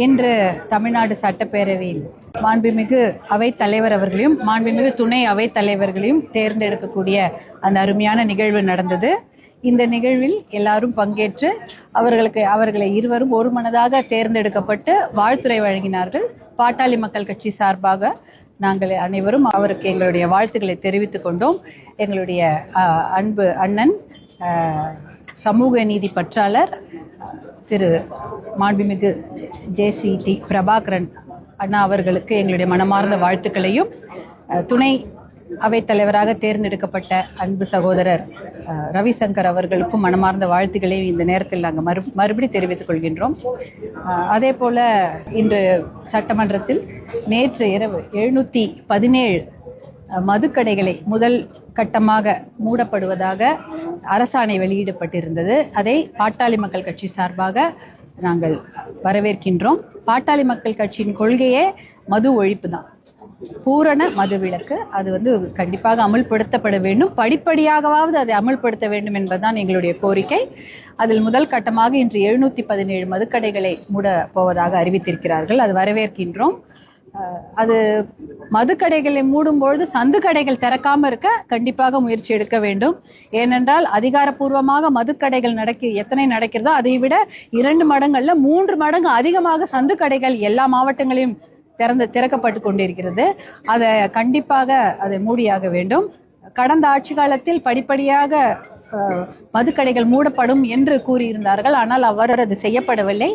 இன்று தமிழ்நாடு சட்டப்பேரவையில் மாண்புமிகு அவைத் தலைவர் அவர்களையும் மாண்புமிகு துணை அவைத் தலைவர்களையும் தேர்ந்தெடுக்கக்கூடிய அந்த அருமையான நிகழ்வு நடந்தது. இந்த நிகழ்வில் எல்லாரும் பங்கேற்று அவர்களை இருவரும் ஒருமனதாக தேர்ந்தெடுக்கப்பட்டு வாழ்த்துரை வழங்கினார்கள். பாட்டாளி மக்கள் கட்சி சார்பாக நாங்கள் அனைவரும் அவருக்கு எங்களுடைய வாழ்த்துக்களை தெரிவித்துக் கொண்டோம். எங்களுடைய அன்பு அண்ணன் சமூக நீதி பற்றாளர் திரு மாண்புமிகு JCT பிரபாகரன் அண்ணா அவர்களுக்கு எங்களுடைய மனமார்ந்த வாழ்த்துக்களையும், துணை அவைத்தலைவராக தேர்ந்தெடுக்கப்பட்ட அன்பு சகோதரர் ரவிசங்கர் அவர்களுக்கும் மனமார்ந்த வாழ்த்துக்களையும் இந்த நேரத்தில் நாங்கள் மறுபடி தெரிவித்துக் கொள்கின்றோம். அதே போல இன்று சட்டமன்றத்தில் நேற்று இரவு 717 மதுக்கடைகளை முதல் கட்டமாக மூடப்படுவதாக அரசாணை வெளியிடப்பட்டிருந்தது. அதை பாட்டாளி மக்கள் கட்சி சார்பாக நாங்கள் வரவேற்கின்றோம். பாட்டாளி மக்கள் கட்சியின் கொள்கையே மது ஒழிப்பு தான், பூரண மது விலக்கு. அது கண்டிப்பாக அமுல்படுத்தப்பட வேண்டும், படிப்படியாகவாவது அதை அமுல்படுத்த வேண்டும் என்பதுதான் எங்களுடைய கோரிக்கை. அதில் முதல் கட்டமாக இன்று 717 மதுக்கடைகளை மூட போவதாக அறிவித்திருக்கிறார்கள். அது வரவேற்கின்றோம். அது மதுக்கடைகளை மூடும்பொழுது சந்து கடைகள் திறக்காம இருக்க கண்டிப்பாக முயற்சி எடுக்க வேண்டும். ஏனென்றால் அதிகாரப்பூர்வமாக மதுக்கடைகள் எத்தனை நடக்கிறதோ அதை விட 2 மடங்கள்ல 3 மடங்கு அதிகமாக சந்து கடைகள் எல்லா மாவட்டங்களிலும் திறக்கப்பட்டு கொண்டிருக்கிறது. அதை கண்டிப்பாக அதை மூடியாக வேண்டும். கடந்த ஆட்சி காலத்தில் படிப்படியாக மதுக்கடைகள் மூடப்படும் என்று கூறியிருந்தார்கள். ஆனால் அவ்வாறு அது செய்யப்படவில்லை.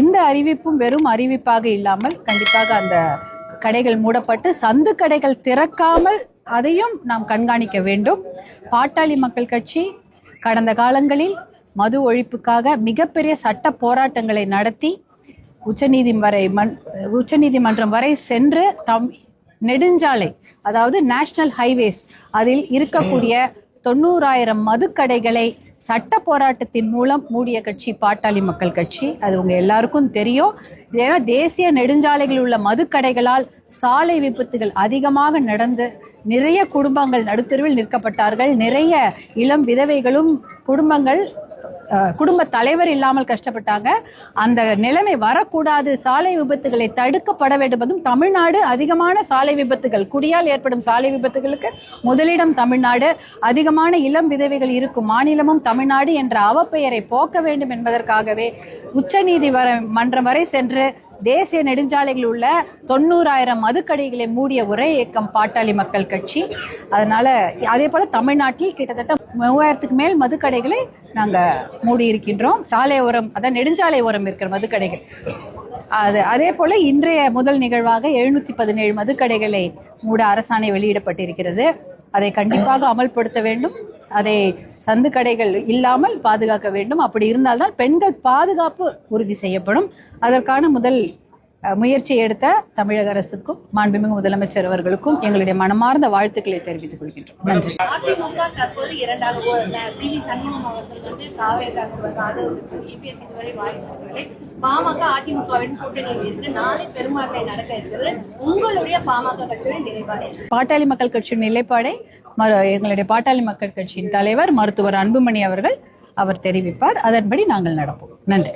இந்த அறிவிப்பும் வெறும் அறிவிப்பாக இல்லாமல் கண்டிப்பாக அந்த கடைகள் மூடப்பட்டு சந்து கடைகள் திறக்காமல் அதையும் நாம் கண்காணிக்க வேண்டும். பாட்டாளி மக்கள் கட்சி கடந்த காலங்களில் மது ஒழிப்புக்காக மிகப்பெரிய சட்ட போராட்டங்களை நடத்தி உச்சநீதிமன்றம் வரை சென்று நெடுஞ்சாலை, அதாவது நேஷனல் ஹைவேஸ், அதில் இருக்கக்கூடிய 90,000 மதுக்கடைகளை சட்ட போராட்டத்தின் மூலம் மூடிய கட்சி பாட்டாளி மக்கள் கட்சி. அது உங்க எல்லாருக்கும் தெரியும். ஏன்னா தேசிய நெடுஞ்சாலைகளில் உள்ள மதுக்கடைகளால் சாலை விபத்துகள் அதிகமாக நடந்து நிறைய குடும்பங்கள் நடுத்தெருவில் நிற்கப்பட்டார்கள். நிறைய இளம் விதவைகளும் குடும்ப தலைவர் இல்லாமல் கஷ்டப்பட்டாங்க. அந்த நிலைமை வரக்கூடாது, சாலை விபத்துகளை தடுக்கப்பட வேண்டும். அதுவும் தமிழ்நாடு அதிகமான சாலை விபத்துகள், குடியால் ஏற்படும் சாலை விபத்துகளுக்கு முதலிடம் தமிழ்நாடு, அதிகமான இளம் விதவைகள் இருக்கும் மாநிலமும் தமிழ்நாடு என்ற அவப்பெயரை போக்க வேண்டும் என்பதற்காகவே உச்சநீதிமன்றம் வரை சென்று தேசிய நெடுஞ்சாலைகளில் உள்ள 90,000 மதுக்கடைகளை மூடிய ஒரே இயக்கம் பாட்டாளி மக்கள் கட்சி. அதனால அதே போல தமிழ்நாட்டில் கிட்டத்தட்ட 3000க்கு மேல் மதுக்கடைகளை நாங்கள் மூடி இருக்கின்றோம். சாலை ஓரம், அதான் நெடுஞ்சாலை ஓரம் இருக்கிற மதுக்கடைகள். அதே போல இன்றைய முதல் நிகழ்வாக 717 மதுக்கடைகளை மூட அரசாணை வெளியிடப்பட்டிருக்கிறது. அதை கண்டிப்பாக அமல்படுத்த வேண்டும். அதை சந்து கடைகள் இல்லாமல் பாதுகாக்க வேண்டும். அப்படி இருந்தால்தான் பெண்கள் பாதுகாப்பு உறுதி செய்யப்படும். அதற்கான முதல் முயற்சி எடுத்த தமிழக அரசுக்கும் மாண்புமிகு முதலமைச்சர் அவர்களுக்கும் எங்களுடைய மனமார்ந்த வாழ்த்துக்களை தெரிவித்துக் கொள்கின்றோம். நன்றி. அதிமுக தற்போது இரண்டாக சண்முகம் அவர்கள் பாமக அதிமுகவின் கூட்டணியில் இருக்கு. நாளை பெரும்பான்மை நடக்க இருக்கிறது. உங்களுடைய பாமக கட்சியின் நிலைப்பாடு? பாட்டாளி மக்கள் கட்சியின் நிலைப்பாடை எங்களுடைய பாட்டாளி மக்கள் கட்சியின் தலைவர் மருத்துவர் அன்புமணி அவர் தெரிவிப்பார். அதன்படி நாங்கள் நடப்போம். நன்றி.